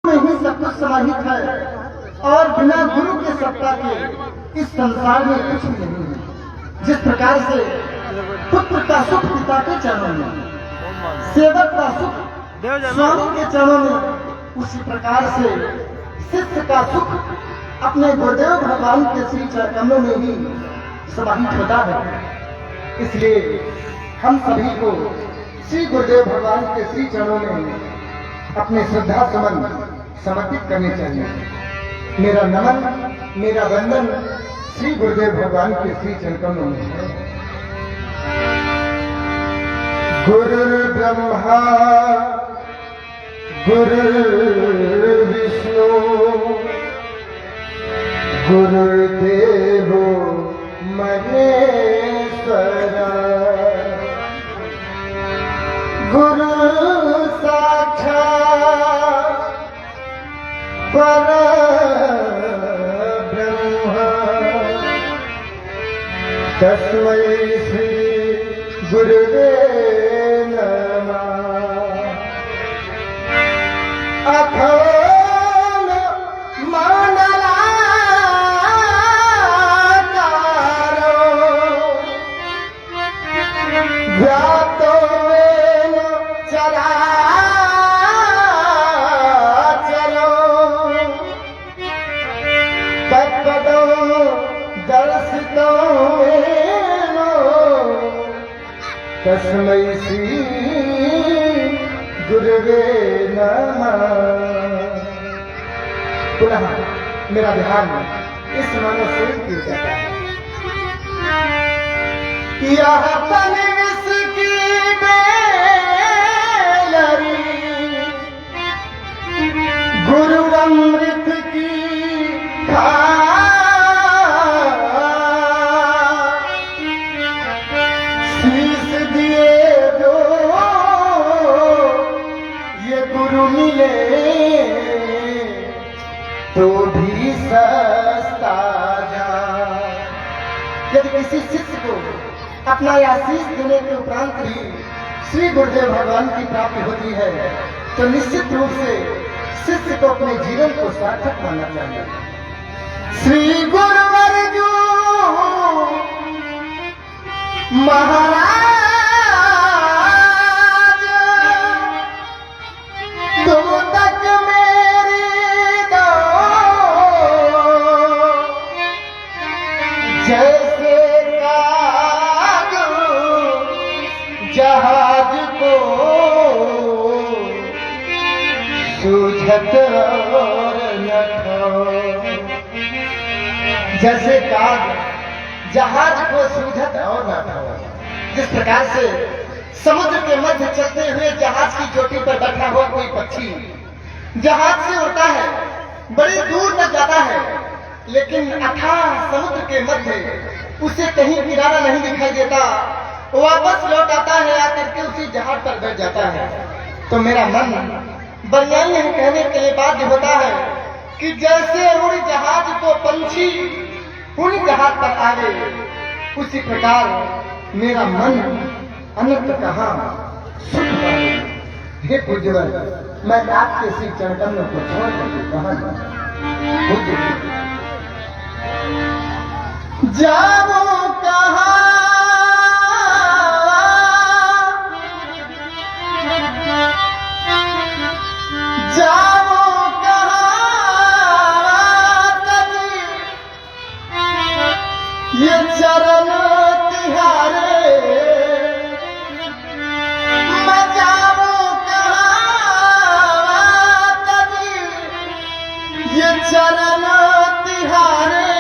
में ही सब कुछ समाहित है और बिना गुरु के सत्ता के इस संसार में कुछ भी नहीं है। जिस प्रकार से पुत्र का सुख पिता के चरणों में, सेवक का सुख स्वामी के चरणों में, उसी प्रकार से शिष्य का सुख अपने गुरुदेव भगवान के श्री चरणों में ही समाहित होता है। इसलिए हम सभी को श्री गुरुदेव भगवान के श्री चरणों में अपने श्रद्धा सुमन समर्पित करने चाहिए। मेरा नमन, मेरा वंदन श्री गुरुदेव भगवान के श्री चरणों में है। गुरुर् ब्रह्मा गुरुर्विष्णु गुरुर्देवो महेश्वरा गुरु साक्षात् परब्रह्म तस्मै श्री गुरुवे नमः। अखंड मंडलाकारो व्याप्तो येन चराचरो तत्पदो दर्शितो येन तस्मै श्री गुरुवे नमः। पुनः मेरा ध्यान इस मानव शरीर की ओर जाता है। यह तन इसकी बेलरी गुरु अमृत की शीश दिए जो ये गुरु मिले तो भी सस्ता जा। यदि किसी शिष्य को अपना आशीष देने के उपरांत भी श्री गुरुदेव भगवान की प्राप्ति होती है तो निश्चित रूप से शिष्य को अपने जीवन को सार्थक मानना चाहिए। श्री गुरुवर जो महाराज तुम तक मेरी दो जैसे जहाज को सूझत और न ठो। जैसे काग जहाज को सूझत और न ठो। जिस प्रकार से समुद्र के मध्य चलते हुए जहाज की चोटी पर बैठा हुआ कोई पक्षी जहाज से उड़ता है, बड़ी दूर तक जाता है, लेकिन अथाह समुद्र के मध्य उसे कहीं किनारा नहीं दिखाई देता, वापस लौट आता है, आकर के उसी जहाज पर बैठ जाता है। तो मेरा मन बनियाई नहीं कहने के लिए बाध्य होता है कि जैसे उड़ जहाज को पंछी उड़ जहाज पर आवे, उसी प्रकार मेरा मन अनंत कहाँ सुख पाए। हे पूज्यवर, मैं आपके श्री चरणों को छोड़ करके कहाँ जाऊं कहाँ जाओ कहाँ कभी ये चरण तिहारे मैं जाऊं कहाँ कभी ये चरण तिहारे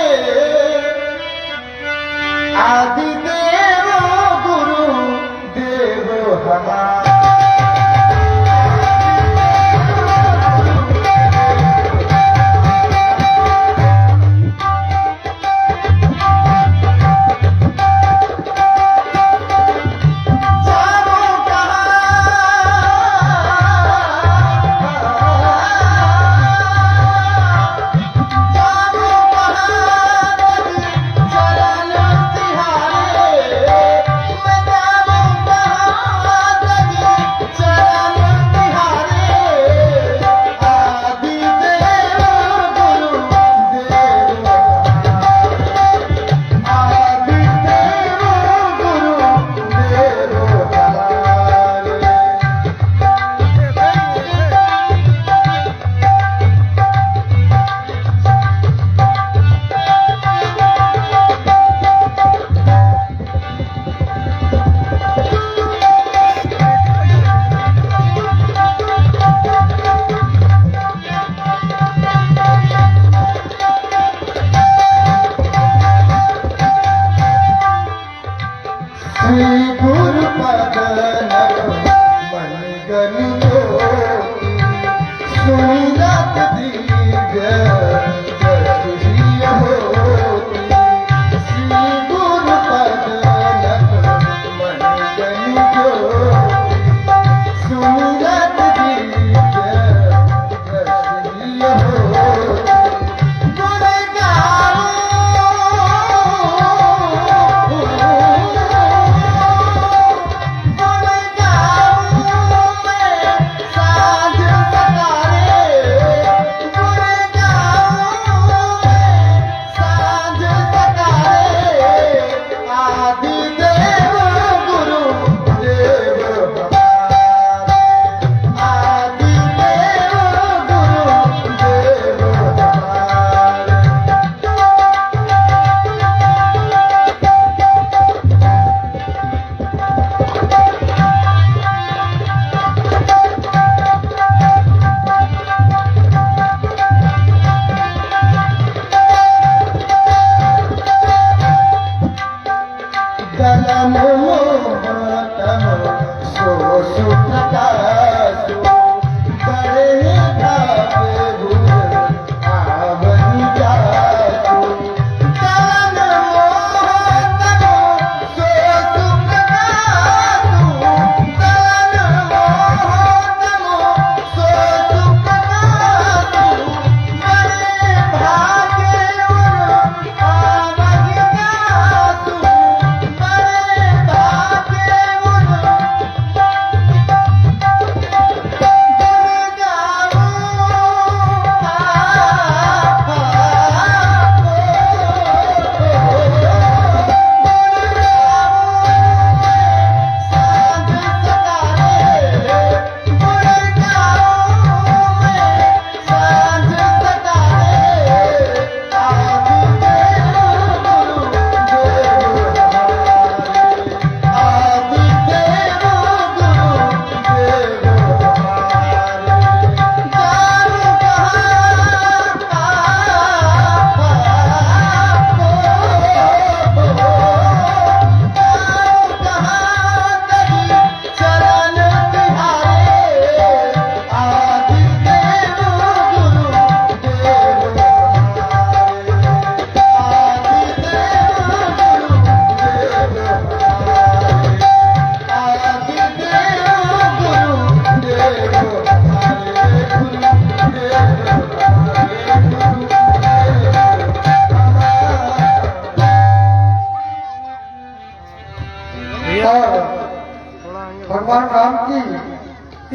भगवान राम की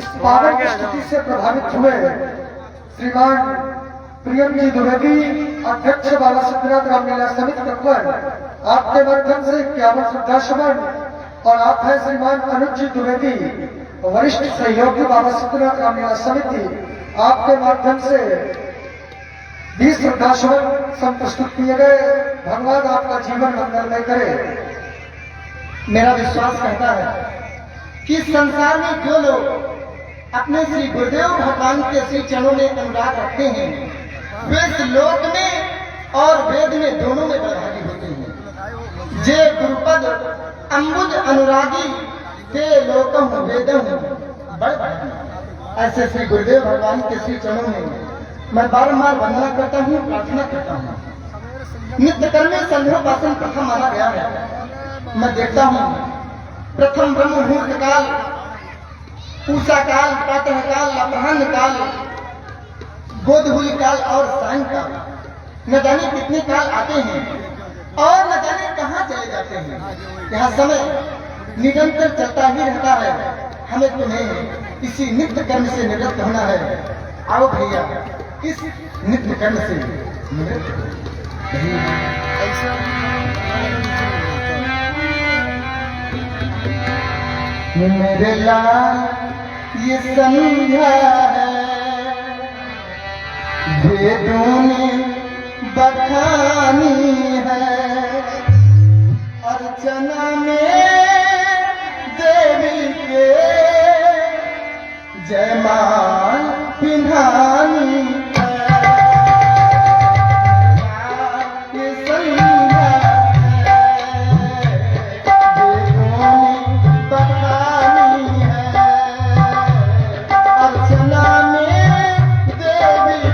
इस पावन स्तुति से प्रभावित हुए श्रीमान प्रियम जी द्विवेदी, अध्यक्ष बाला सिद्धनाथ रामलीला समिति तत्वर, आपके माध्यम से 51 श्रद्धासुमन, और आप हैं श्रीमान अनुज जी द्विवेदी, वरिष्ठ सहयोगी बाबा सिद्धनाथ रामलीला समिति, आपके माध्यम से 20 श्रद्धासुमन प्रस्तुत किए गए। भगवान आपका जीवन मंगलमय करे। मेरा विश्वास कहता है कि संसार में जो लोग अपने श्री गुरुदेव भगवान के श्री चरणों में अनुराग रखते हैं, वे इस लोक में और वेद में दोनों में बलशाली होते हैं। जे गुरुपद अम्बुज अनुरागी ते लोकम वेदम बड़। ऐसे श्री गुरुदेव भगवान के श्री चरणों में मैं बारंबार वंदना करता हूँ, प्रार्थना करता हूँ। नित्य कर्म में संध्योपासन प्रथम माना गया है। मैं देखता हूँ प्रथम ब्रह्म मुहूर्त काल, पूषा काल, प्रातः काल, अपराह्न काल, गोधूली काल और सायं काल। न जाने कितने काल आते हैं और न जाने कहाँ चले जाते हैं। यहाँ समय निरंतर चलता ही रहता है। हमें तो नहीं इसी नित्य कर्म से निवृत्त होना है। आओ भैया, इस नित्य कर्म से निवृत्त मेरे लाल ये संध्या है, वेदों ने बखानी है। अर्चना में देवी के जयमाल पिन्हानी है। ये संध्या बखानी है। अर्चना में देवी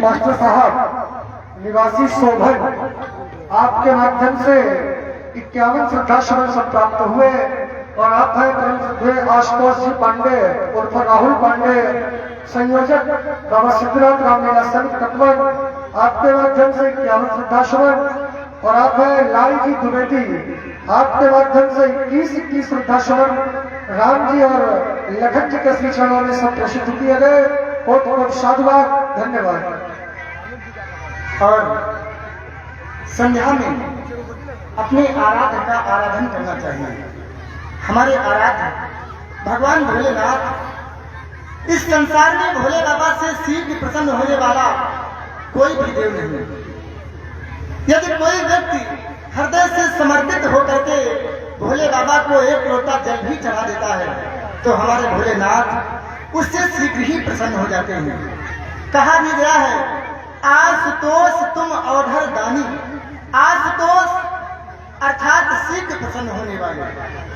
मास्टर साहब निवासी शोभन, आपके माध्यम से 51 श्रद्धा सुमन संप्राप्त हुए और आप हैं परम श्रद्धेय आशुतोष जी पांडे उर्फ राहुल पांडे, संयोजक बाबा सिद्धनाथ रामलीला समिति तत्वन, आपके माध्यम से 51 श्रद्धा सुमन। और आप हैं लाल जी द्विवेदी, आपके माध्यम से 21 श्रद्धा सुमन राम जी और लखन जी के श्री चरणों में सब प्रेषित किए गए। बहुत बहुत साधुवाद, धन्यवाद। और संध्या में अपने आराध्य का आराधन करना चाहिए। हमारे आराध्य भगवान भोलेनाथ, इस संसार में भोले बाबा से शीघ्र प्रसन्न होने वाला कोई भी देव नहीं। यदि कोई व्यक्ति हृदय से समर्पित होकर के भोले बाबा को एक लोटा जल भी चढ़ा देता है तो हमारे भोलेनाथ उससे शीघ्र ही प्रसन्न हो जाते हैं। कहा भी गया है, आशुतोष तुम औधर दानी, आशुतोष अर्थात शीघ्र प्रसन्न होने वाले,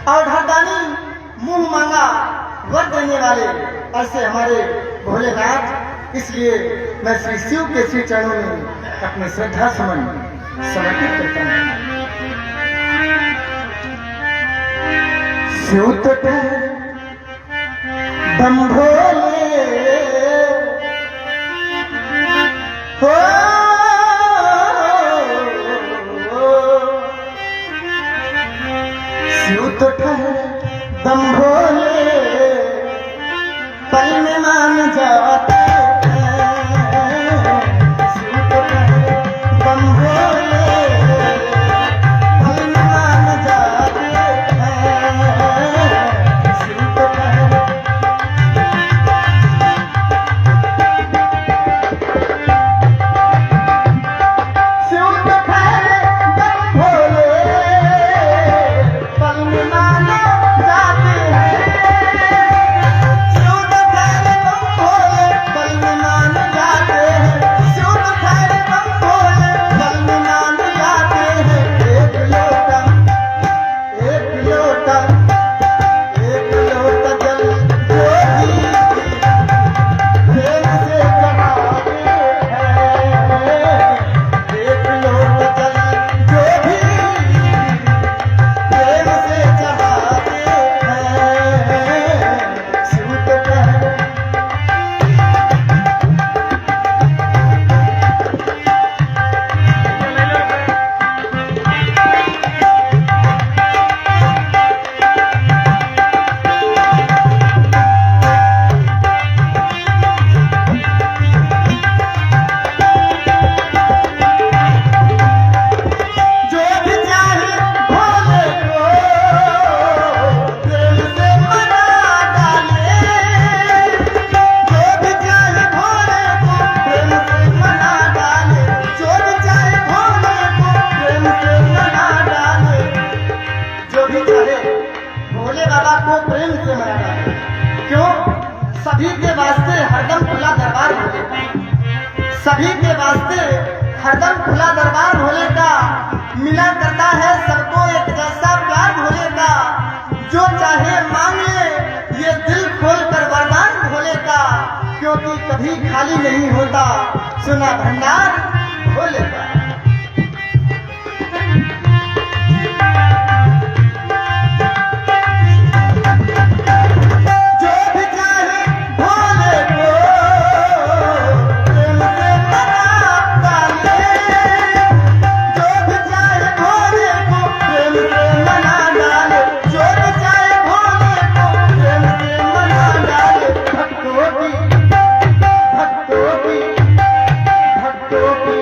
औधर दानी मुंह मांगा वर देने वाले, ऐसे हमारे भोलेनाथ। इसलिए मैं श्री शिव के श्री चरणों में अपने श्रद्धा सुमन समर्पित करता हूं। शिव तो बम भोले हो, शिव तो बम भोले पल में मान जाते हैं। शिव तो बम भोले पल में मान जाते हैं। शिव तो सभी के वास्ते हरदम खुला दरबार भोले का, सभी के वास्ते हरदम खुला दरबार भोले का। मिला करता है सबको एक जैसा प्यार भोले का। जो चाहे मांग ले ये दिल खोल कर वरदान भोले का, क्योंकि कभी खाली नहीं होता सुना भंडार भोले का। भक्तों की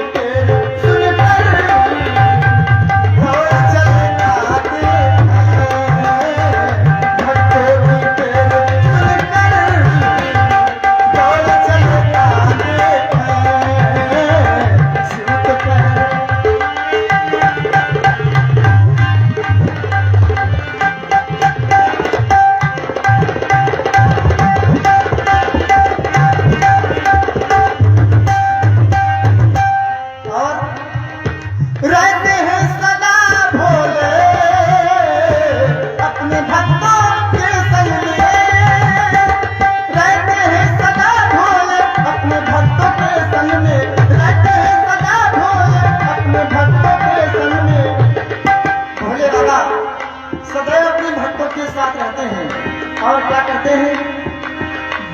साथ रहते हैं और क्या कहते हैं?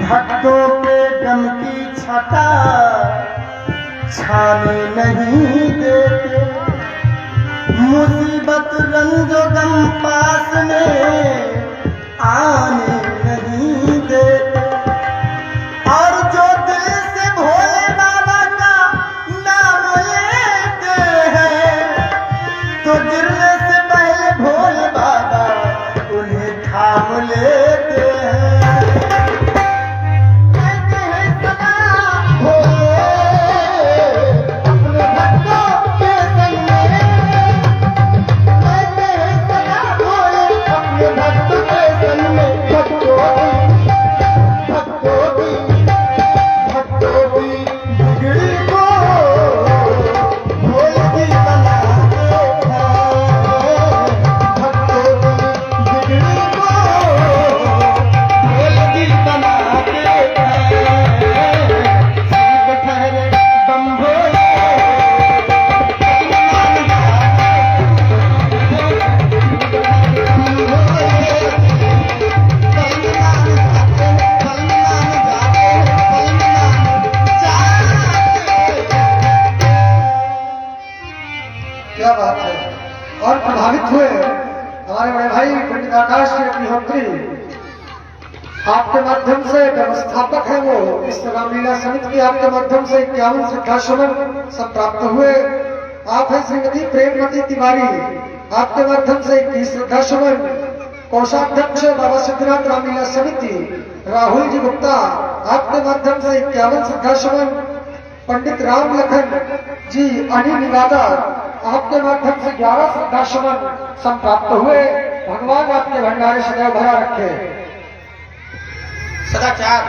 भक्तों पे गम की छटा छाने नहीं देते, मुसीबत रंजो गम पास में आने नहीं देते। और जो दिल से भोले बाबा का नाम लेते हैं, तो गिरने से पहले भोले बाबा उन्हें थाम लेते हैं। क्या बात है। और प्रभावित हुए हमारे बड़े भाई पंडित आकाश जी अग्निहोत्री, आपके माध्यम से व्यवस्थापक है वो इस रामलीला समिति की, आपके माध्यम से 51 श्रद्धासुमन सब प्राप्त हुए। आप हैं श्रीमती प्रेमवती तिवारी, आपके माध्यम से 21 श्रद्धासुमन। कोषाध्यक्ष बाबा सिद्धनाथ रामलीला समिति राहुल जी गुप्ता, आपके माध्यम से 51 श्रद्धासुमन। पंडित राम लखन जी अनिल निवादा, आपके माध्यम से 11 श्रद्धासुमन संप्राप्त हुए। भगवान आपके भंडारे सदैव भरा रखे। सदाचार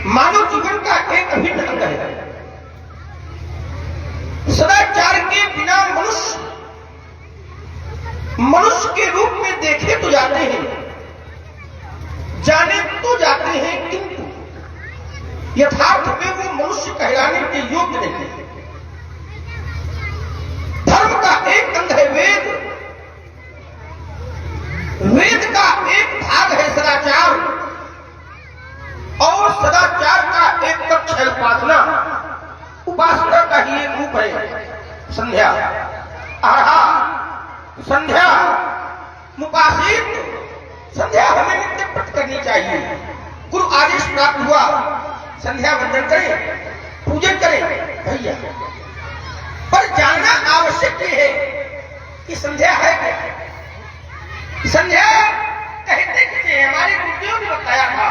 मानव जीवन का एक अभिन्न अंग है। सदाचार के बिना मनुष्य के रूप में देखे तो जाते हैं, जाने तो जाते हैं, किंतु यथार्थ में वो मनुष्य कहलाने के योग्य नहीं है। धर्म का एक अंग है वेद, वेद का एक भाग है सदाचार, और सदाचार का एक पक्ष है उपासना। उपासना का ही एक रूप है संध्या, आहा संध्या मुपासित। संध्या हमें नित्य पठ करनी चाहिए। गुरु आदेश प्राप्त हुआ, संध्या वंदन करें, पूजन करें भैया, पर जानना आवश्यक है कि संध्या है क्या। संध्या कहते कि हमारे गुरुदेव ने बताया था,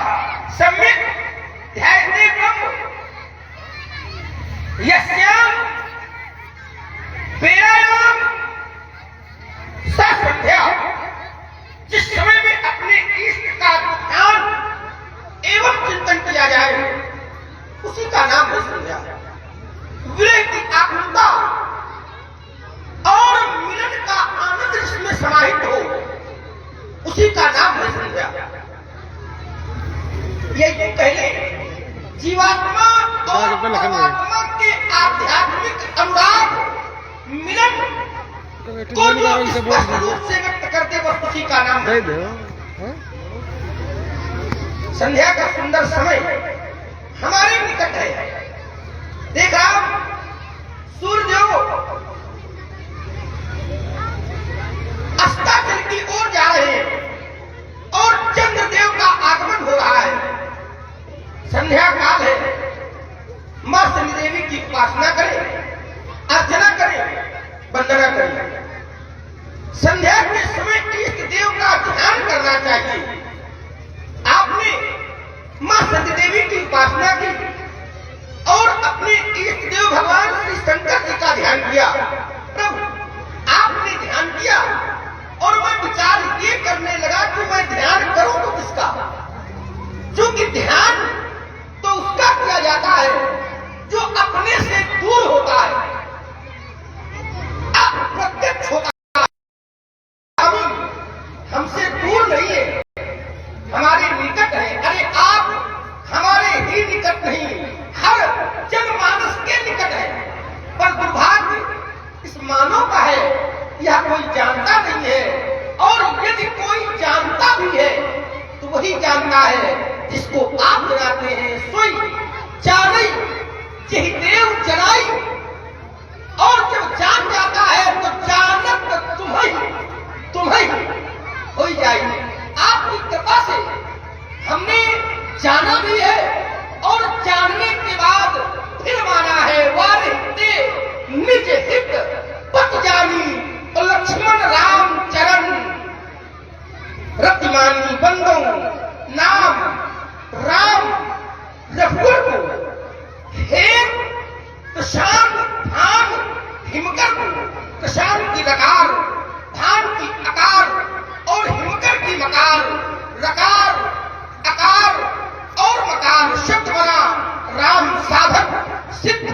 सम्यक ध्यायते ब्रह्म यस्याम वेदायाम सा संध्या। जिस समय में अपने इष्ट का ध्यान एवं चिंतन किया जाए, उसी का नाम है संध्या। विरह की आकुलता और मिलन का आनंद जिसमें समाहित हो, उसी का नाम है संध्या। ये पहले जीवात्मा और परमात्मा के आध्यात्मिक अनुराग मिलन को जो स्पष्ट रूप से व्यक्त करते वक्त उसी का नाम है संध्या। का सुंदर समय हमारे निकट है। देखा सूर्यदेव अस्ताचल की ओर जा रहे हैं और चंद्रदेव का आगमन हो रहा है। संध्या काल है, मां शनि देवी की उपासना करें, अर्चना करें, वंदना करें। संध्या के समय इष्ट देव का ध्यान करना चाहिए। आपने मां शनि देवी की उपासना की और अपने इष्ट देव भगवान श्री शंकर जी का ध्यान किया। प्रभु आपने ध्यान किया और मैं विचार ये करने लगा कि मैं ध्यान करूं तो किसका, क्योंकि ध्यान तो उसका किया जाता है जो अपने से दूर होता है, अप्रत्यक्ष होता है। हमसे दूर नहीं है, हमारे निकट है। अरे आप हमारे ही निकट नहीं, हर जनमानस के निकट है, पर दुर्भाग्य इस मानव का है, यह कोई जानता नहीं है। और यदि कोई जानता है, जिसको आप जनाते हैं सोई जानई यही देव जनाई। और जब जान जाता है तो जानत तुम्हें हो जाएगी। आपकी कृपा से हमने जाना भी है और जानने के बाद फिर माना है। वारिते निज हित पत जानी और लक्ष्मण राम चरण रतिमानी बंदो नाम राम रघुवर को हे प्रशांत धान हिमकर प्रशांत की रकार धान की अकार और हिमकर की मकार रकार अकार और मकार शब्द बना राम साधक सिद्ध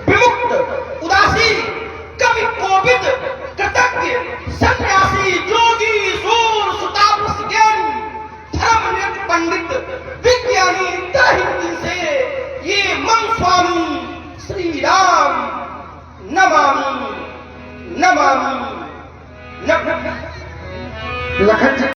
विमुक्त उदासी कवि कोविद कृतज्ञ सन्यासी जोगी सूर सुतापस ज्ञानी धर्मनिरत पंडित विज्ञानी हिंदी से ये मन स्वामी श्री राम नमामि नमामि। लखन जी